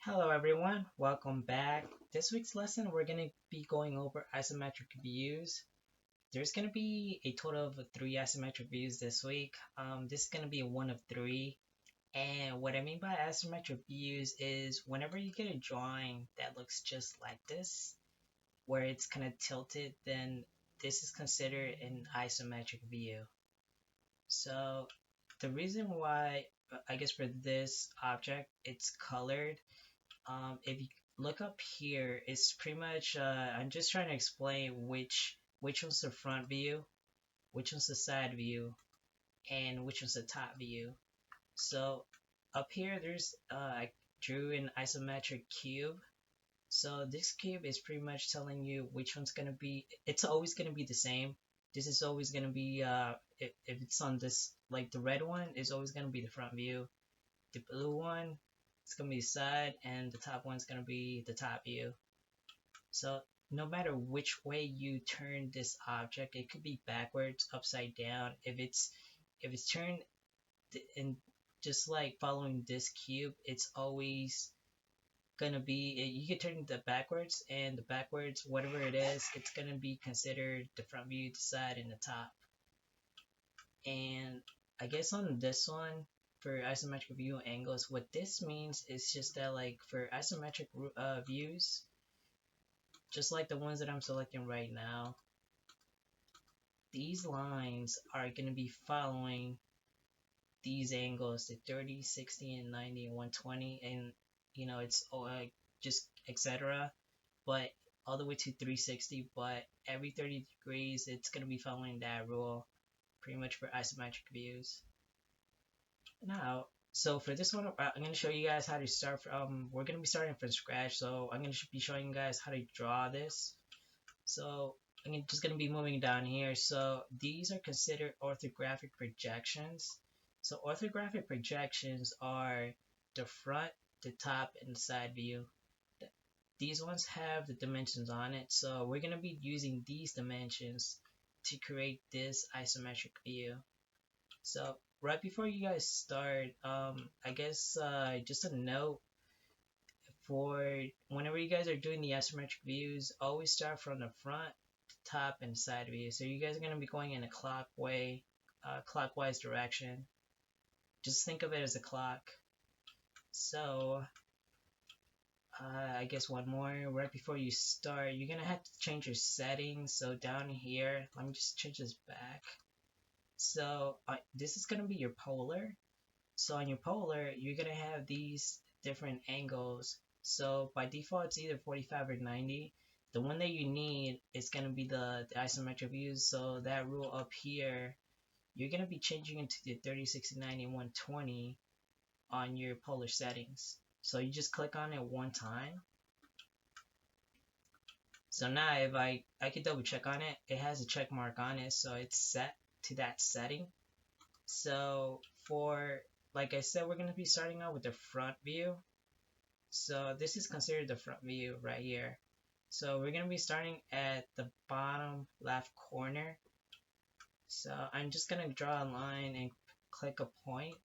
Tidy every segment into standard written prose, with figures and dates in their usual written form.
Hello everyone, welcome back. This week's lesson we're going to be going over isometric views. There's going to be a total of 3 isometric views this week. This is going to be one of 3. And what I mean by isometric views is whenever you get a drawing that looks just like this, where it's kind of tilted, then this is considered an isometric view. So the reason why, I guess for this object, it's colored if you look up here, it's pretty much I'm just trying to explain which one's the front view, which one's the side view, and which one's the top view. So up here, there's I drew an isometric cube. So this cube is pretty much telling you which one's gonna be. It's always gonna be the same. This is always gonna be if it's on this, like the red one is always gonna be the front view. The blue one, it's gonna be the side, and the top one's gonna be the top view. So no matter which way you turn this object, it could be backwards, upside down. If it's turned in just like following this cube, it's always gonna be, you can turn the backwards, and the backwards, whatever it is, it's gonna be considered the front view, the side, and the top. And I guess on this one, for isometric view angles, what this means is just that, like, for isometric views, just like the ones that I'm selecting right now, these lines are going to be following these angles, the 30, 60, and 90, and 120, and it's just etc. But all the way to 360, but every 30 degrees, it's going to be following that rule, pretty much for isometric views. Now, so for this one, I'm going to show you guys how to start from, we're going to be starting from scratch, so I'm going to be showing you guys how to draw this. So I'm just going to be moving down here. So these are considered orthographic projections. So orthographic projections are the front, the top, and the side view. These ones have the dimensions on it, so we're going to be using these dimensions to create this isometric view. So right before you guys start, I guess just a note, for whenever you guys are doing the isometric views, always start from the front, top, and side view. So you guys are going to be going in a clockwise direction. Just think of it as a clock. So I guess one more, right before you start, you're going to have to change your settings. So down here, let me just change this back. So this is going to be your polar. So on your polar, you're going to have these different angles. So by default, it's either 45 or 90. The one that you need is going to be the isometric views. So that rule up here, you're going to be changing into the 30, 60, 90, and 120 on your polar settings. So you just click on it one time. So now if I can double check on it, it has a check mark on it, so it's set to that setting. So for, like I said, we're going to be starting out with the front view. So this is considered the front view right here. So we're going to be starting at the bottom left corner. So I'm just going to draw a line and click a point.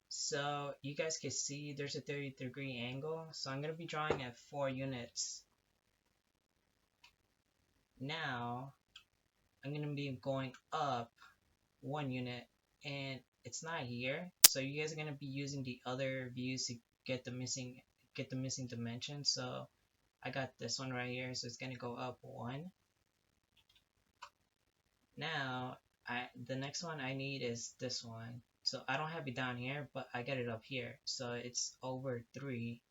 So you guys can see there's a 30-degree angle. So I'm going to be drawing at 4 units. Now I'm going to be going up 1 unit, and it's not here. So you guys are going to be using the other views to get the missing dimension. So I got this one right here, so it's going to go up 1. Now the next one I need is this one. So I don't have it down here, but I got it up here, so it's over 3.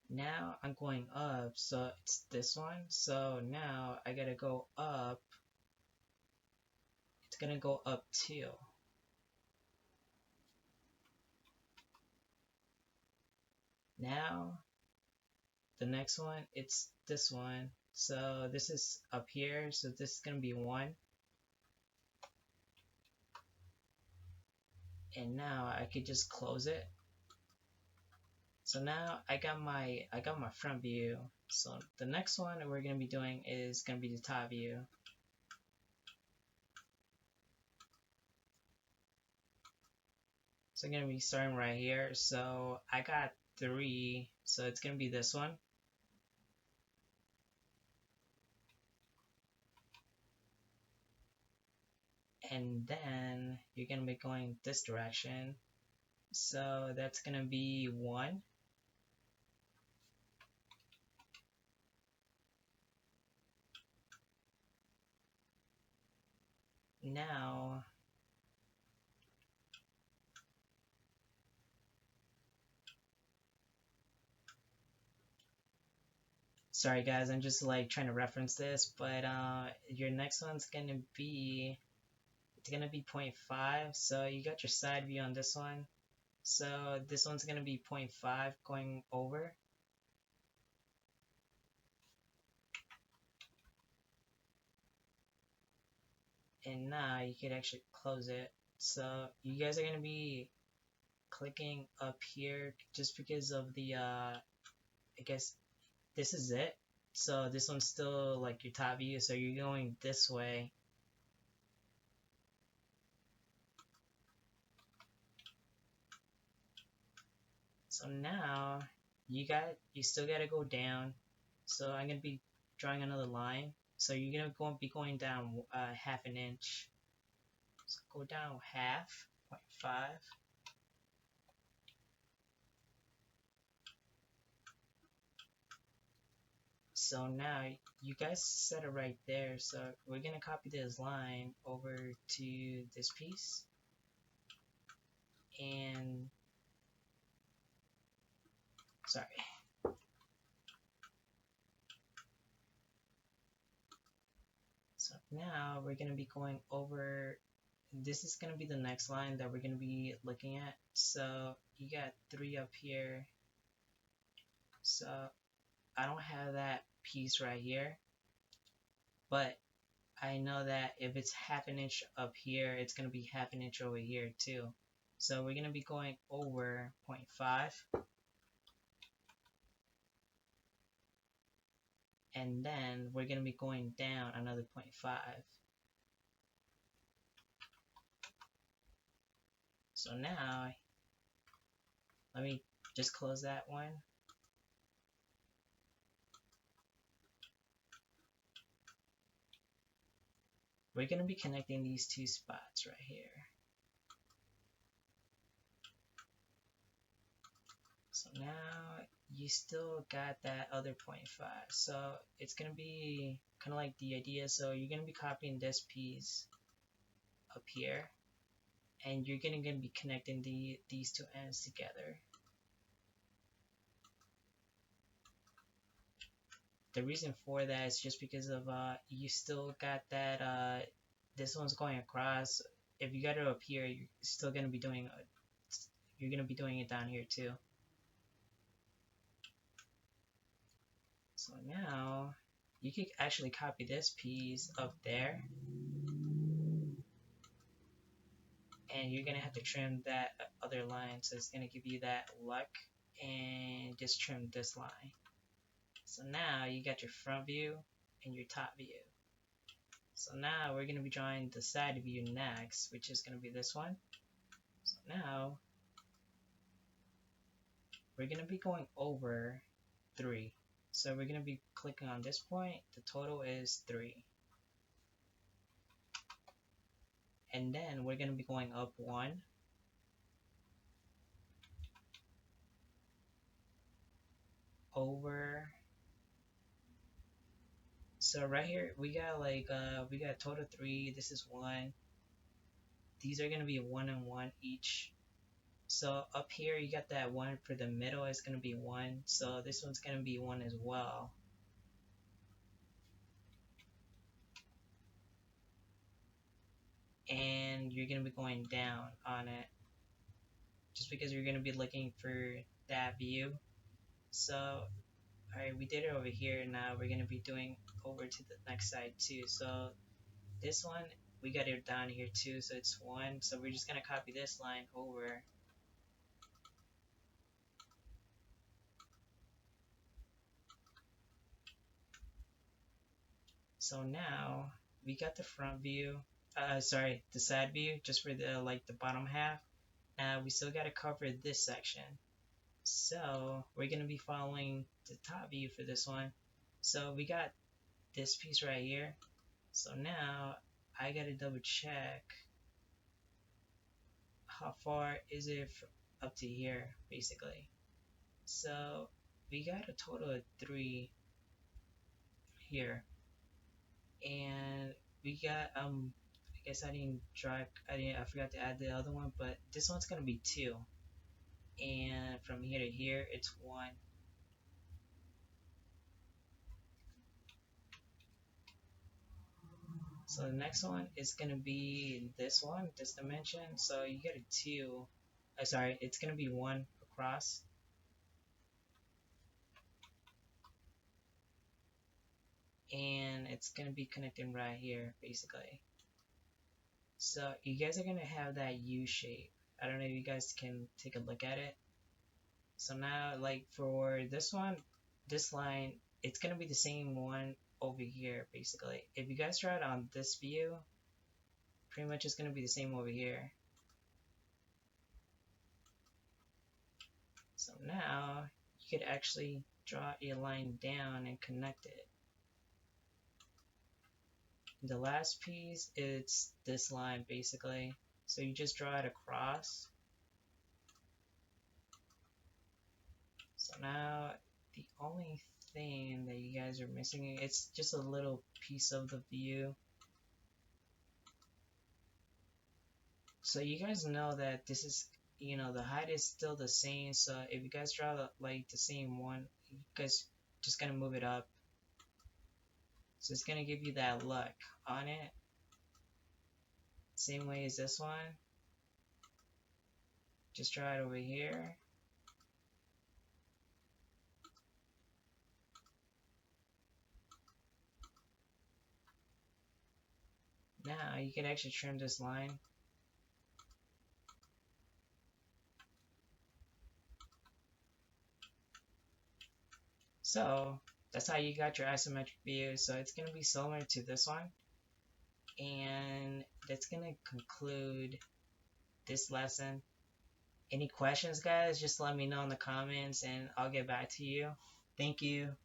Now I'm going up, so it's this one. So now I gotta go up. It's gonna go up 2. Now the next one, it's this one. So this is up here, so this is gonna be 1. And now I could just close it. So now I got my front view. So the next one we're gonna be doing is gonna be the top view. So I'm gonna be starting right here. So I got 3, so it's gonna be this one. And then you're gonna be going this direction. So that's gonna be 1. Now sorry guys, I'm just like trying to reference this, but your next one's gonna be, it's gonna be 0.5. So you got your side view on this one. So this one's gonna be 0.5 going over. And now you can actually close it. So you guys are gonna be clicking up here just because of the I guess this is it. So this one's still like your top view, so you're going this way. So now you still gotta go down. So I'm gonna be drawing another line. So you're gonna be going down half an inch. So go down half, 0.5. So now you guys set it right there. So we're gonna copy this line over to this piece, and sorry. So now we're gonna be going over. This is gonna be the next line that we're gonna be looking at. So you got 3 up here. So I don't have that piece right here, but I know that if it's half an inch up here, it's going to be half an inch over here too. So we're going to be going over 0.5. And then we're going to be going down another 0.5. So now, let me just close that one. We're going to be connecting these 2 spots right here. So now you still got that other 0.5. So it's going to be kind of like the idea. So you're going to be copying this piece up here, and you're going to be connecting these 2 ends together. The reason for that is just because of you still got that this one's going across. If you got it up here, you're still going to be doing you're going to be doing it down here too. So now you could actually copy this piece up there, and you're gonna have to trim that other line, so it's gonna give you that look, and just trim this line. So now you got your front view and your top view. So now we're gonna be drawing the side view next, which is gonna be this one. So now we're gonna be going over 3. So we're gonna be clicking on this point. The total is 3. And then we're going to be going up 1, over. So right here we got like we got total 3. This is 1. These are going to be 1 and 1 each. So up here you got that 1 for the middle is going to be 1. So this one's going to be 1 as well. And you're going to be going down on it just because you're going to be looking for that view. So alright, we did it over here. Now we're going to be doing over to the next side too. So this one we got it down here too, so it's 1. So we're just going to copy this line over. So now we got the front view, sorry, the side view just for the like the bottom half. We still got to cover this section. So we're going to be following the top view for this one. So we got this piece right here. So now I got to double check how far is it up to here, basically. So we got a total of 3 here, and we got I guess I forgot to add the other one, but this one's gonna be 2, and from here to here it's 1. So the next one is gonna be this one, this dimension. So you get a 2. Sorry, it's gonna be 1 across. And it's gonna be connecting right here, basically. So you guys are gonna have that U shape. I don't know if you guys can take a look at it. So now, like for this one, this line, it's gonna be the same one over here, basically. If you guys draw it on this view, pretty much it's gonna be the same over here. So now you could actually draw a line down and connect it. The last piece, it's this line basically. So you just draw it across. So now the only thing that you guys are missing, it's just a little piece of the view. So you guys know that this is, the height is still the same. So if you guys draw like the same one, you guys just gonna move it up. So it's gonna give you that look on it. Same way as this one. Just draw it over here. Now you can actually trim this line. So that's how you got your isometric view. So it's going to be similar to this one. And that's going to conclude this lesson. Any questions, guys? Just let me know in the comments and I'll get back to you. Thank you.